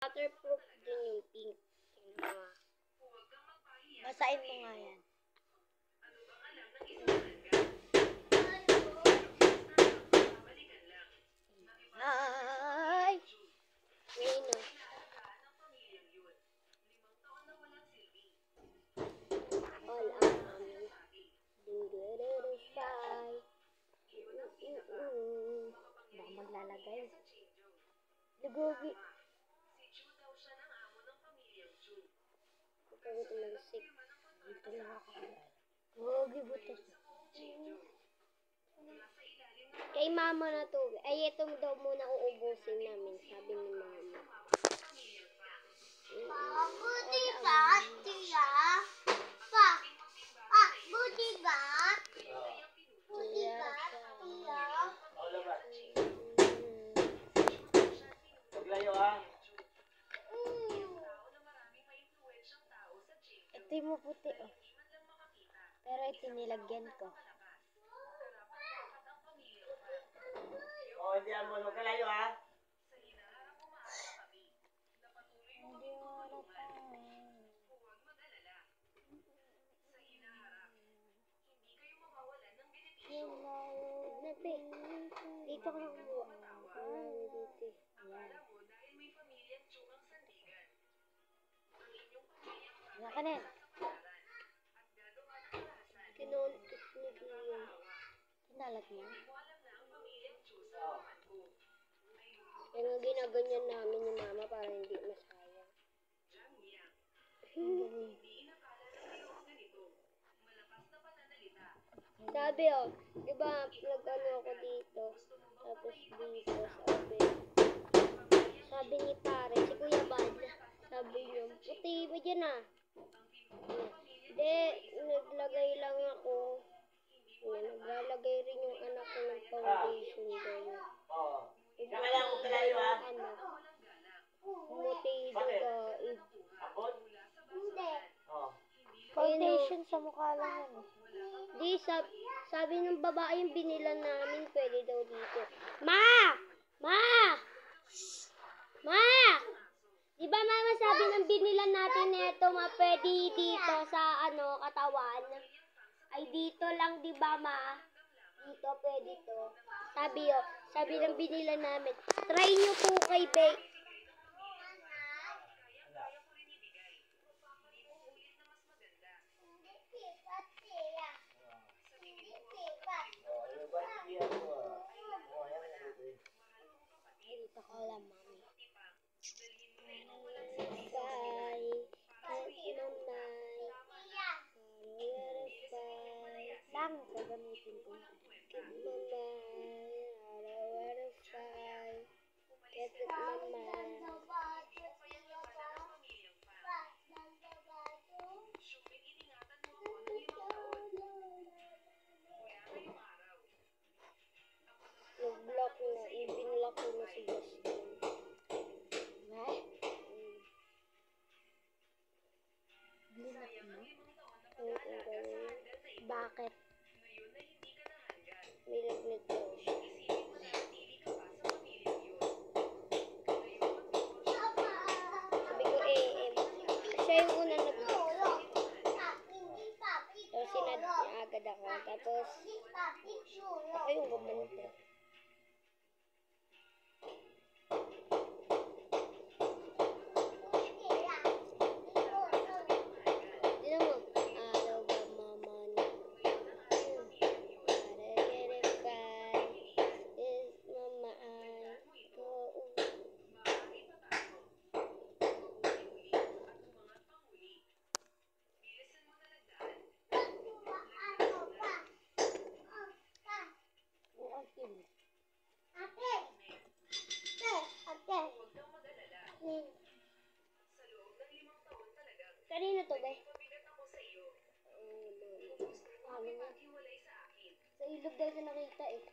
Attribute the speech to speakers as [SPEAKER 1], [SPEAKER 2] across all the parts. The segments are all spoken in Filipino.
[SPEAKER 1] Waterproof din yung pink.
[SPEAKER 2] Basahin mo nga yan. Ay!
[SPEAKER 1] Ngayon o. All around. Do-do-do-do-fly.
[SPEAKER 2] Baka maglalagay. Lugogi.
[SPEAKER 1] Ito ko tumagsik.
[SPEAKER 2] Dito lang ako. Lugogi butas.
[SPEAKER 1] Kay mama na to. Ay, itong daw muna uubusin namin. Sabi ni mama.
[SPEAKER 2] Buti ba? Tiya? Pa? Buti ba? Buti ba? Tiya?
[SPEAKER 3] Paglayo ha.
[SPEAKER 2] Ito yung maputi oh. Pero ito nilagyan ko.
[SPEAKER 3] Hindi mo. Huwag kalayo ha.
[SPEAKER 1] Nape. Dito ko lang kumuha. Dito.
[SPEAKER 2] Yan. Yan ka na.
[SPEAKER 1] Kinuntik ni Kuya.
[SPEAKER 2] Kinalat mo.
[SPEAKER 1] Kaya nga ginaganyan namin ni mama para hindi masayang. Sabi di ba nag-ano ako dito, tapos dito, sabi ni pare, si Kuya Bad, sabi niya, puti ba dyan Hindi, naglagay lang ako. Naglalagay rin yung anak ko ng foundation doon.
[SPEAKER 3] Kaya huwag kalayo ha.
[SPEAKER 1] Mutido guys.
[SPEAKER 3] Abot?
[SPEAKER 2] Hindi.
[SPEAKER 1] Foundation
[SPEAKER 2] Foundation sa mukha lang yan.
[SPEAKER 1] Di, sabi ng babae yung binilan namin, pwede daw dito. Ma! Ma! Ma! Di ba mama sabi ng binilan natin neto, pwede dito sa katawan? Ay dito lang, di ba ma? Dito, pwede to. Sabi ng binilan namin, try nyo po kay Bay.
[SPEAKER 2] Dito ko lang, mami. Lang, gagamitin ko.
[SPEAKER 1] Ibinlock ko na si Justin.
[SPEAKER 2] Blinak mo?
[SPEAKER 1] Bakit? May laglit daw siya. Sabi ko siya yung unang nag-block. Tapos sinad niya agad ako. Tapos ako yung gumanto. Kanino to, be? Sa ilog daw siya nakita eh.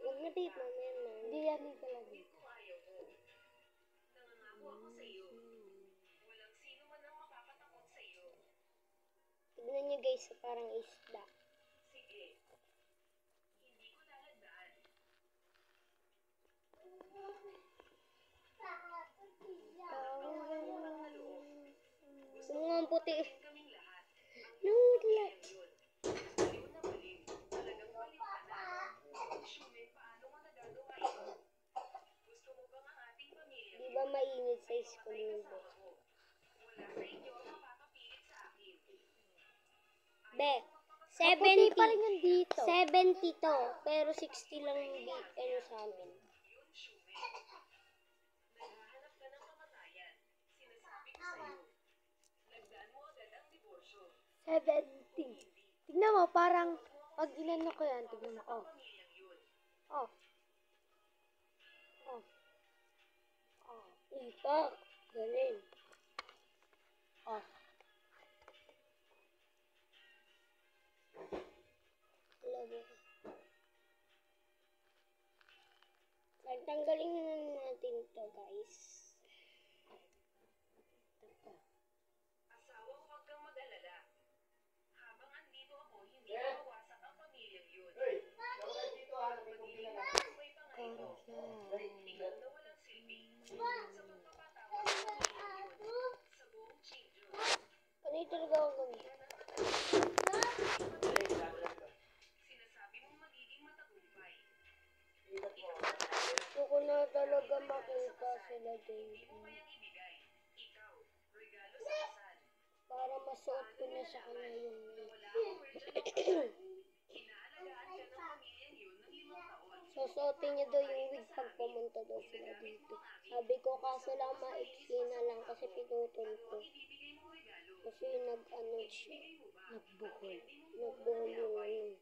[SPEAKER 1] Huwag na dito, mamaya na. Hindi yan dito lang dito. Tignan nyo guys, parang isda. puti. Nudlat. Di ba mainit sa school yun? Be,
[SPEAKER 2] Maputi
[SPEAKER 1] 70.
[SPEAKER 2] pa rin yun dito.
[SPEAKER 1] 70 to, pero 60 lang yung ano sa amin.
[SPEAKER 2] Tignan mo, parang pag inano ko yan, tignan mo, oh. Oh. Oh. Oh.
[SPEAKER 1] Ipak. Galing.
[SPEAKER 2] Oh.
[SPEAKER 1] Labo ka. Tanggalin na natin to, guys. Ano talaga ako gawin? Gusto ko na talaga makita sila din. Para masuot ko na sa kanya yung susuotin niya daw yung wig pag pumunta daw sila dito. Sabi ko kaso lang maiksi na lang kasi pinutol ko. Kasi nag-ano siya.
[SPEAKER 2] Nagbuhol.
[SPEAKER 1] Nagbuhol yung ano.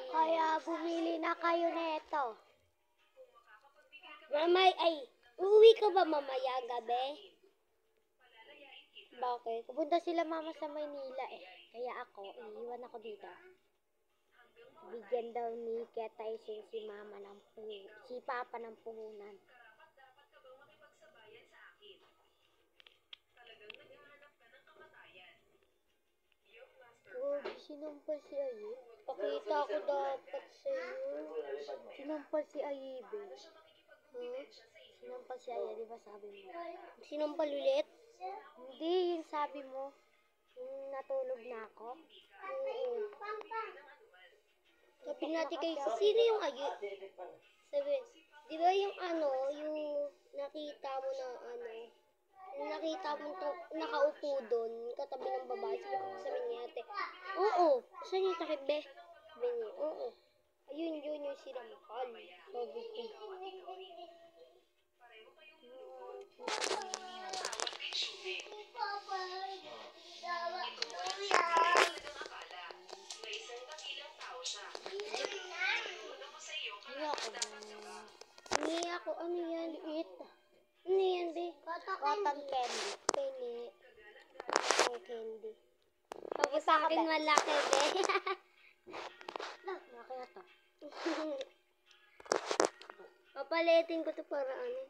[SPEAKER 2] Kaya bumili na kayo neto.
[SPEAKER 1] Mamay, ay, uuwi ka ba mamaya gabi? Bakit?
[SPEAKER 2] Pupunta sila mama sa Maynila eh. Kaya ako, iiwan ako dito. Bigyan daw ni Ketaysin si mama ng si papa ng puhunan. Oh, sinumpal si Ayi.
[SPEAKER 1] Pakita ko dapat sa'yo.
[SPEAKER 2] Sinumpal si Ayi, be. Sinumpal si Ayi, di ba sabi mo?
[SPEAKER 1] Sinampal ulit?
[SPEAKER 2] Hindi, yung sabi mo. Yung natulog na ako.
[SPEAKER 1] Oo. Sabi natin kay, sino yung ayo? Sabi, di ba yung ano, yung nakita mo na ano, yung nakita mo to, nakaupo doon, katabi ng babae, sabi niya ate, oo, saan yung takip be? Sabi niya, oo. Ayun, yun yung sinampal. Sabi ko. Hindi ako, ano yan? Liit. Ano yan, be?
[SPEAKER 2] Cotton candy.
[SPEAKER 1] Pili. Cotton candy. Tapos sa akin malaki, be.
[SPEAKER 2] Malaki na to.
[SPEAKER 1] Papalitin ko to para ano?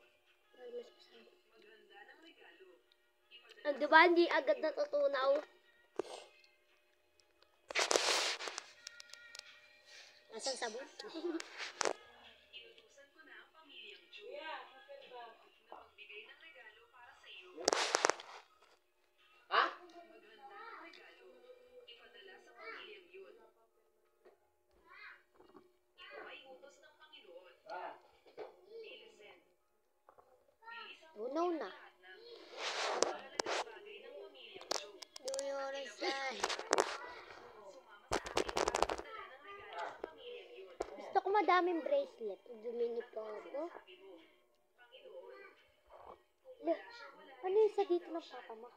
[SPEAKER 1] Para mas masarap. Ah, diba hindi agad natutunaw? Nasaan sabon?
[SPEAKER 3] Ha?
[SPEAKER 2] Tunaw na.
[SPEAKER 1] Duyoras yan.
[SPEAKER 2] Gusto ko madaming bracelet.
[SPEAKER 1] Dumini pa ako.
[SPEAKER 2] Lah, ano yung sa dito ng papa mo?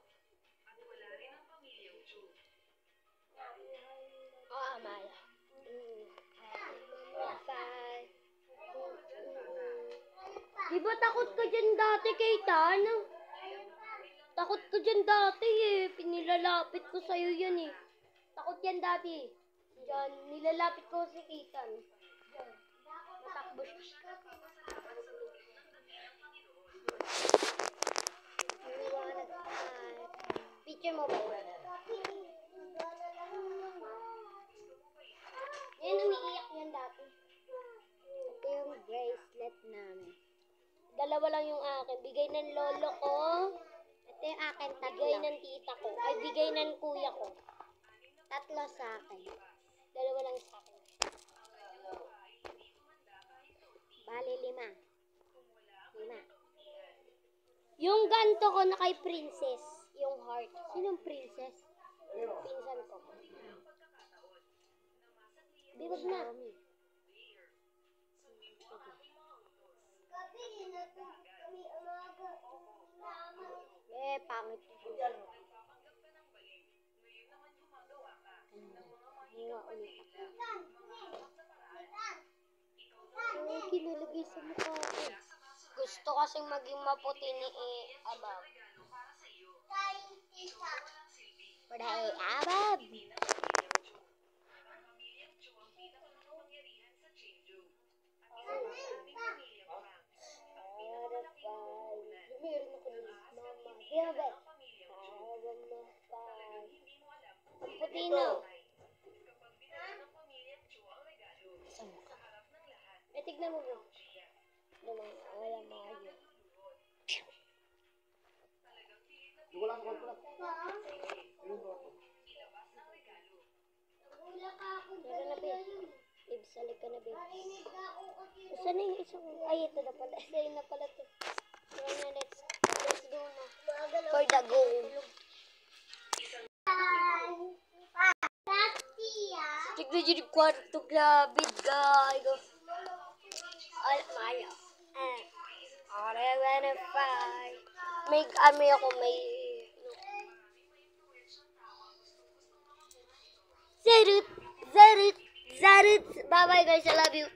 [SPEAKER 1] Ah, Amaya. Bye. Di ba takot ka dyan dati kay Tan? Takot ka dyan dati eh. Pinilalapit ko sa'yo yan eh. Takot yan dati. Diyan, nilalapit ko si Kitan. Diyan. Matakbo siya.
[SPEAKER 2] Liwanag ay.
[SPEAKER 1] Picture mo ba? Yan, umiiyak yan dati.
[SPEAKER 2] Ito yung bracelet namin.
[SPEAKER 1] Dalawa lang yung akin. Bigay ng lolo ko.
[SPEAKER 2] Ito yung akin,
[SPEAKER 1] Bigay ng tita ko. Ay, bigay ng kuya ko.
[SPEAKER 2] Tatlo sa akin.
[SPEAKER 1] Dalawa lang sa akin.
[SPEAKER 2] Bali, 5.
[SPEAKER 1] Yung ganto ko na kay princess. Yung heart.
[SPEAKER 2] Sinong princess?
[SPEAKER 1] Pinsan ko. Biwag na.
[SPEAKER 2] Pangit. Hiwa ulit ako. Yung kinalagay sa mukha ko.
[SPEAKER 1] Gusto kasing maging maputi ni Abab.
[SPEAKER 2] Paday, abab!
[SPEAKER 1] Meron ako ni Mama. Diba? Ang puti na. Tignan mo bro. Wala maayo.
[SPEAKER 3] Wala ko pala.
[SPEAKER 1] Meron na, babe. Babe, salik ka na, babe. Saan na yung isang... Ay, ito na pala. Ito na pala ito. Try na, let's go na. For the goal. Tignan dyan yung kwarto. Grabe, guys. Ay, Maya. I wanna fight. May ako, may... Zarut! Bye-bye, guys. I love you.